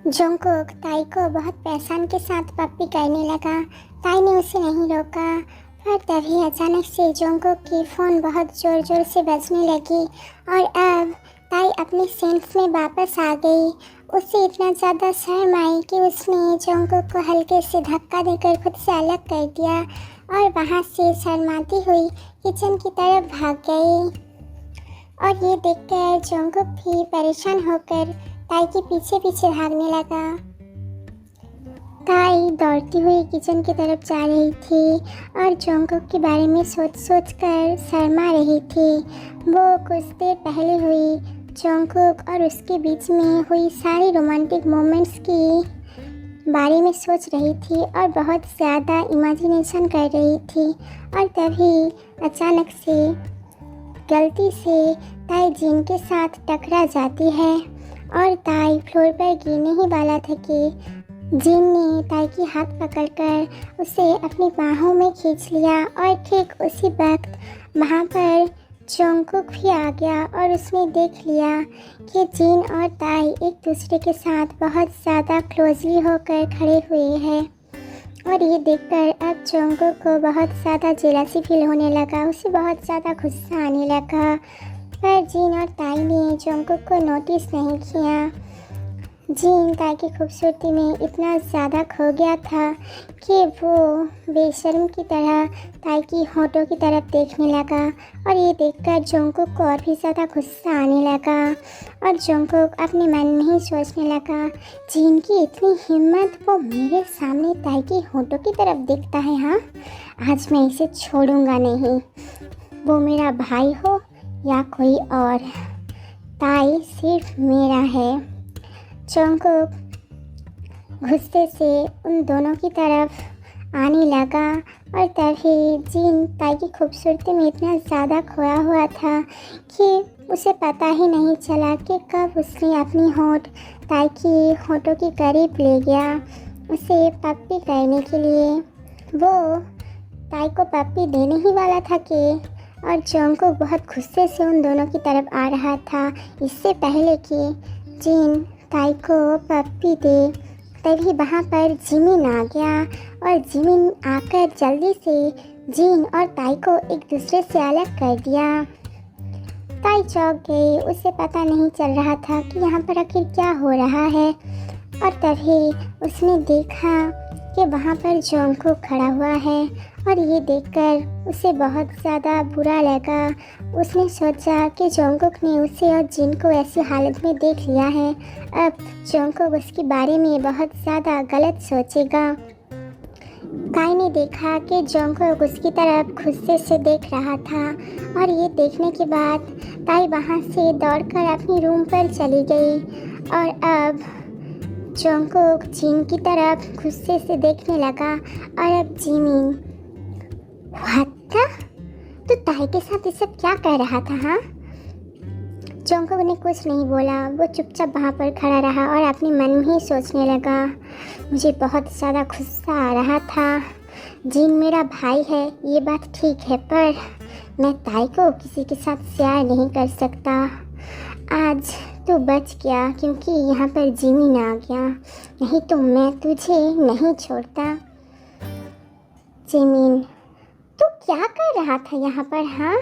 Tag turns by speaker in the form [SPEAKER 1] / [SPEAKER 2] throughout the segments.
[SPEAKER 1] Jungkook ताई को बहुत परेशान के साथ पप्पी करने लगा। ताई ने उसे नहीं रोका, पर तभी अचानक से जोंगकुक की फ़ोन बहुत ज़ोर ज़ोर से बजने लगी और अब ताई अपने सेंस में वापस आ गई। उसे इतना ज़्यादा शर्म आई कि उसने जोंगकुक को हल्के से धक्का देकर खुद से अलग कर दिया और वहाँ से शर्माती हुई किचन की तरफ भाग गई। और ये देखकर जोंगकुक भी परेशान होकर ताई के पीछे पीछे भागने लगा। ताई दौड़ती हुई किचन की तरफ जा रही थी और जोंगकुक के बारे में सोच सोच कर शर्मा रही थी। वो कुछ देर पहले हुई जोंगकुक और उसके बीच में हुई सारी रोमांटिक मोमेंट्स की बारे में सोच रही थी और बहुत ज़्यादा इमेजिनेशन कर रही थी। और तभी अचानक से गलती से ताई जिन के साथ टकरा जाती है और ताई फ्लोर पर गिरने ही वाला था कि जिन ने ताई की हाथ पकड़कर उसे अपनी बाहों में खींच लिया और ठीक उसी वक्त वहाँ पर जोंगकुक भी आ गया और उसने देख लिया कि जिन और ताई एक दूसरे के साथ बहुत ज़्यादा क्लोजली होकर खड़े हुए हैं। और ये देखकर अब जोंगकुक को बहुत ज़्यादा जेलसी फील होने लगा, उसे बहुत ज़्यादा गुस्सा आने लगा। पर जिन और ताई ने जोंगकुक को नोटिस नहीं किया। जिन ताई की खूबसूरती में इतना ज़्यादा खो गया था कि वो बेशर्म की तरह ताई की होठों की तरफ देखने लगा। और ये देखकर जोंगकुक को और भी ज़्यादा गुस्सा आने लगा और जोंगकुक अपने मन में ही सोचने लगा, जिन की इतनी हिम्मत, वो मेरे सामने ताई की होठों की तरफ देखता है। हाँ, आज मैं इसे छोड़ूंगा नहीं, वो मेरा भाई हो या कोई और, ताई सिर्फ मेरा है। जोंगकुक गुस्से से उन दोनों की तरफ आने लगा और तभी जिन ताई की खूबसूरती में इतना ज़्यादा खोया हुआ था कि उसे पता ही नहीं चला कि कब उसने अपनी होठ ताई की होठों के करीब ले गया उसे पप्पी करने के लिए। वो ताई को पप्पी देने ही वाला था कि और जोंगकुक बहुत गुस्से से उन दोनों की तरफ आ रहा था। इससे पहले कि जिन ताई को पप्पी दे, तभी वहाँ पर जिमिन आ गया और जिमिन आकर जल्दी से जिन और ताई को एक दूसरे से अलग कर दिया। ताई चौंक गई, उसे पता नहीं चल रहा था कि यहाँ पर आखिर क्या हो रहा है। और तभी उसने देखा कि वहाँ पर जोंगकुक खड़ा हुआ है और ये देखकर उसे बहुत ज़्यादा बुरा लगा। उसने सोचा कि जोंगकुक ने उसे और जिन को ऐसी हालत में देख लिया है, अब जोंगकुक उसके बारे में बहुत ज़्यादा गलत सोचेगा। ताई ने देखा कि जोंगकुक उसकी तरफ गुस्से से देख रहा था और ये देखने के बाद ताई वहाँ से दौड़कर अपनी रूम पर चली गई। और अब जोंगकुक जिन की तरफ गुस्से से देखने लगा और अब जिमिन, व्हाट, तो ताई के साथ ये सब क्या कर रहा था? हाँ, जोंगकुक ने कुछ नहीं बोला, वो चुपचाप वहाँ पर खड़ा रहा और अपने मन में ही सोचने लगा, मुझे बहुत ज़्यादा गुस्सा आ रहा था। जिन मेरा भाई है ये बात ठीक है, पर मैं ताई को किसी के साथ शेयर नहीं कर सकता। आज तो बच गया क्योंकि यहाँ पर जिमिन आ गया, नहीं तो मैं तुझे नहीं छोड़ता। जिमिन, तू क्या कर रहा था यहाँ पर? हाँ,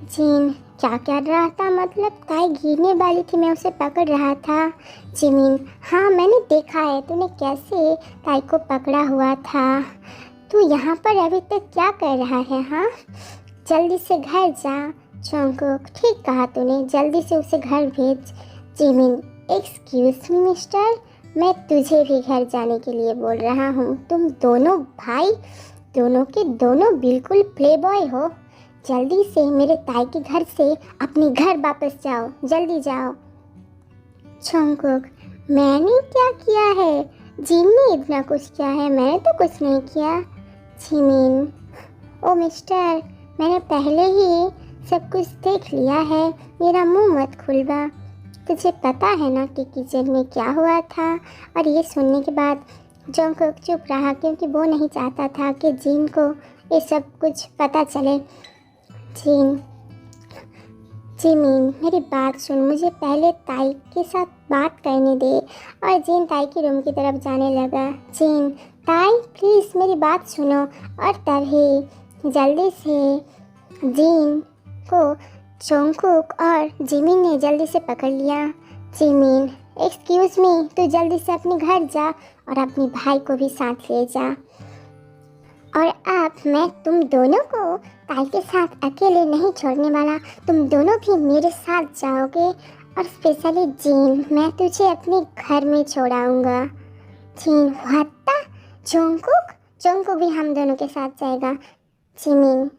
[SPEAKER 1] जिन, क्या कर रहा था मतलब? ताई गिरने वाली थी, मैं उसे पकड़ रहा था। जिमिन, हाँ मैंने देखा है तूने कैसे ताई को पकड़ा हुआ था। तू यहाँ पर अभी तक क्या कर रहा है? हाँ, जल्दी से घर जा। जोंगकुक, ठीक कहा तूने, जल्दी से उसे घर भेज। जिमिन, एक्सक्यूज़ मी मिस्टर, मैं तुझे भी घर जाने के लिए बोल रहा हूँ। तुम दोनों भाई दोनों के दोनों बिल्कुल प्ले बॉय हो। जल्दी से मेरे ताई के घर से अपने घर वापस जाओ, जल्दी जाओ। जोंगकुक, मैंने क्या किया है? जिन ने इतना कुछ किया है, मैंने तो कुछ नहीं किया। जिमिन, ओ मिस्टर, मैंने पहले ही सब कुछ देख लिया है, मेरा मुंह मत खुलवा। तुझे पता है ना कि किचन में क्या हुआ था? और ये सुनने के बाद जोंगकुक चुप रहा क्योंकि वो नहीं चाहता था कि जिन को ये सब कुछ पता चले। जिन, जिमिन मेरी बात सुन, मुझे पहले ताई के साथ बात करने दे। और जिन ताई के रूम की तरफ जाने लगा। जिन, ताई प्लीज़ मेरी बात सुनो। और तभी जल्दी से जिन को जोंगकुक और जिमिन ने जल्दी से पकड़ लिया। जिमिन, एक्सक्यूज़ मी, तू जल्दी से अपने घर जा और अपने भाई को भी साथ ले जा। और अब मैं तुम दोनों को ताई के साथ अकेले नहीं छोड़ने वाला, तुम दोनों भी मेरे साथ जाओगे। और स्पेशली जीन, मैं तुझे अपने घर में छोड़ाऊंगा। Jin, what? जोंगकुक? जोंगकुक भी हम दोनों के साथ जाएगा। जिमिन,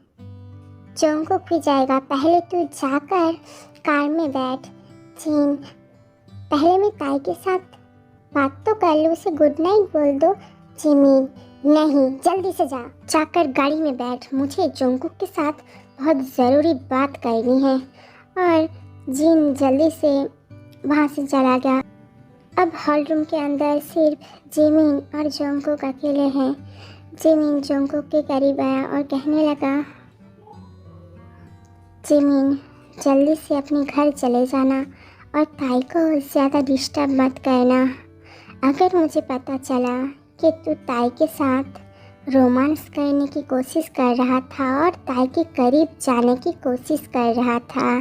[SPEAKER 1] जोंगकुक भी जाएगा, पहले तू जाकर कार में बैठ। जीन, पहले मैं ताई के साथ बात तो कर लूँ, उसे गुड नाइट बोल दो। जिमिन, नहीं, जल्दी से जाकर गाड़ी में बैठ, मुझे जोंगकुक के साथ बहुत ज़रूरी बात करनी है। और जिन जल्दी से वहाँ से चला गया। अब हॉल रूम के अंदर सिर्फ जिमिन और जोंगकुक अकेले हैं। जिमिन जोंगकुक के करीब आया और कहने लगा, जिमिन जल्दी से अपने घर चले जाना और ताई को ज़्यादा डिस्टर्ब मत करना। अगर मुझे पता चला कि तू ताई के साथ रोमांस करने की कोशिश कर रहा था और ताई के करीब जाने की कोशिश कर रहा था,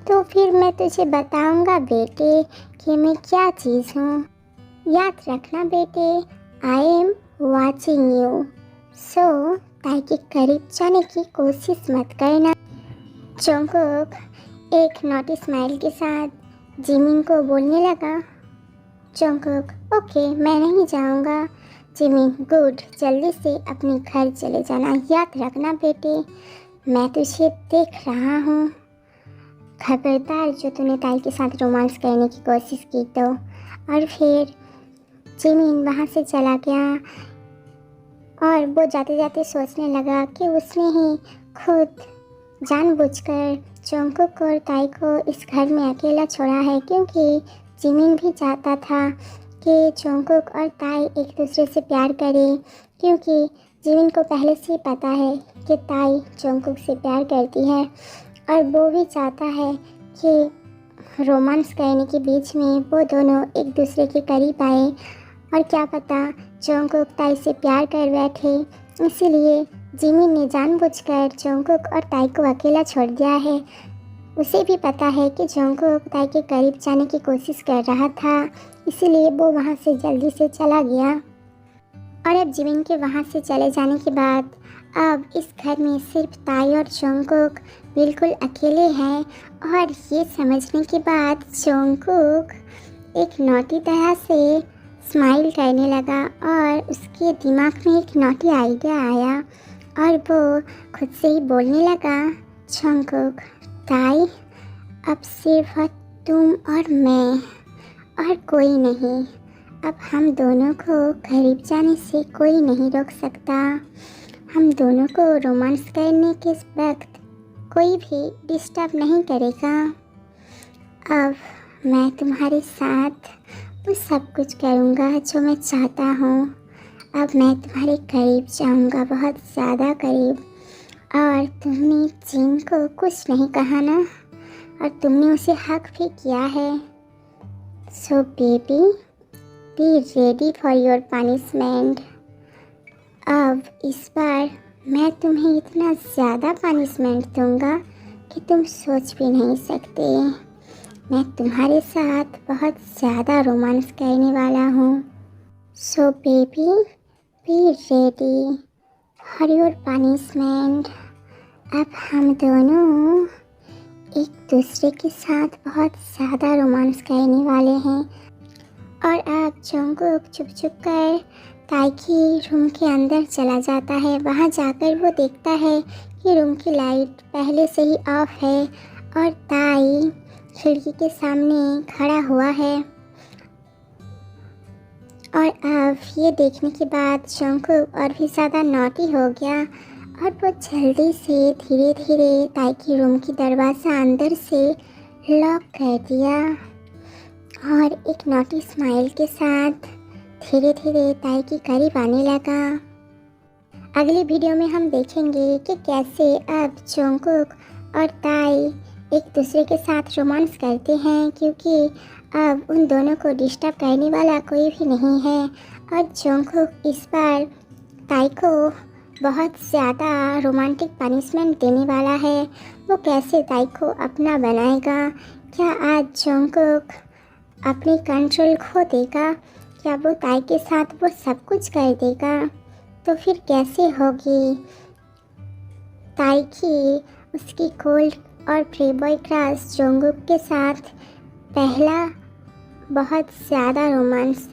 [SPEAKER 1] तो फिर मैं तुझे बताऊंगा बेटे कि मैं क्या चीज़ हूँ। याद रखना बेटे, आई एम वाचिंग यू, सो ताई के करीब जाने की कोशिश मत करना। जोंगकुक एक नोटी स्माइल के साथ जिमिन को बोलने लगा। जोंगकुक, ओके, मैं नहीं जाऊंगा। जिमिन, गुड, जल्दी से अपने घर चले जाना। याद रखना बेटे, मैं तुझे देख रहा हूँ। खबरदार जो तूने ताई के साथ रोमांस करने की कोशिश की तो। और फिर जिमिन वहाँ से चला गया और वो जाते जाते सोचने लगा कि उसने ही खुद जानबूझकर जोंगकुक और ताई को इस घर में अकेला छोड़ा है, क्योंकि जिमिन भी चाहता था कि जोंगकुक और ताई एक दूसरे से प्यार करें, क्योंकि जिमिन को पहले से ही पता है कि ताई जोंगकुक से प्यार करती है और वो भी चाहता है कि रोमांस करने के बीच में वो दोनों एक दूसरे के करीब आए। और क्या पता जोंगकुक ताई से प्यार कर बैठे, इसीलिए जिमिन ने जानबूझकर जोंगकुक और ताई को अकेला छोड़ दिया है। उसे भी पता है कि जोंगकुक ताई के करीब जाने की कोशिश कर रहा था, इसीलिए वो वहाँ से जल्दी से चला गया। और अब जिमिन के वहाँ से चले जाने के बाद अब इस घर में सिर्फ ताई और जोंगकुक बिल्कुल अकेले हैं। और ये समझने के बाद जोंगकुक एक नोटी तरह से स्माइल करने लगा और उसके दिमाग में एक नोटी आइडिया आया और वो खुद से ही बोलने लगा, जोंगकुक, ताई, अब सिर्फ तुम और मैं और कोई नहीं। अब हम दोनों को करीब जाने से कोई नहीं रोक सकता। हम दोनों को रोमांस करने के वक्त कोई भी डिस्टर्ब नहीं करेगा। अब मैं तुम्हारे साथ वो सब कुछ करूँगा जो मैं चाहता हूँ। अब मैं तुम्हारे करीब जाऊँगा, बहुत ज़्यादा करीब। और तुमने जिन को कुछ नहीं कहा ना, और तुमने उसे हक भी किया है। So baby, be ready for your punishment. अब इस बार मैं तुम्हें इतना ज़्यादा पनिशमेंट दूंगा कि तुम सोच भी नहीं सकते। मैं तुम्हारे साथ बहुत ज़्यादा रोमांस करने वाला हूँ। So baby, be ready for your punishment. अब हम दोनों एक दूसरे के साथ बहुत ज़्यादा रोमांस करने वाले हैं। और अब जोंगकुक चुप चुप कर ताई की रूम के अंदर चला जाता है। वहाँ जाकर वो देखता है कि रूम की लाइट पहले से ही ऑफ है और ताई खिड़की के सामने खड़ा हुआ है। और अब ये देखने के बाद जोंगकुक और भी ज़्यादा नॉटी हो गया और वो जल्दी से धीरे धीरे ताई की रूम की दरवाज़ा अंदर से लॉक कर दिया और एक नॉटी स्माइल के साथ धीरे धीरे ताई के करीब आने लगा। अगली वीडियो में हम देखेंगे कि कैसे अब जोंगकुक और ताई एक दूसरे के साथ रोमांस करते हैं, क्योंकि अब उन दोनों को डिस्टर्ब करने वाला कोई भी नहीं है। और जंगकुक इस बार ताई को बहुत ज़्यादा रोमांटिक पनिशमेंट देने वाला है। वो कैसे ताई को अपना बनाएगा? क्या आज जंगकुक अपनी कंट्रोल खो देगा? क्या वो ताई के साथ वो सब कुछ कर देगा? तो फिर कैसे होगी ताई की उसकी कोल्ड और प्लेबॉय क्रश जंगकुक के साथ पहला बहुत ज़्यादा रोमांस?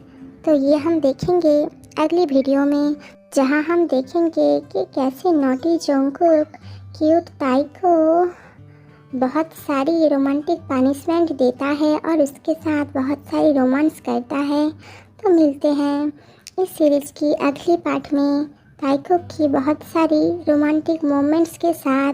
[SPEAKER 1] तो ये हम देखेंगे अगली वीडियो में, जहां हम देखेंगे कि कैसे नॉटी जंगकुक क्यूट ताई को बहुत सारी रोमांटिक पनिशमेंट देता है और उसके साथ बहुत सारी रोमांस करता है। तो मिलते हैं इस सीरीज़ की अगली पार्ट में ताई को की बहुत सारी रोमांटिक मोमेंट्स के साथ।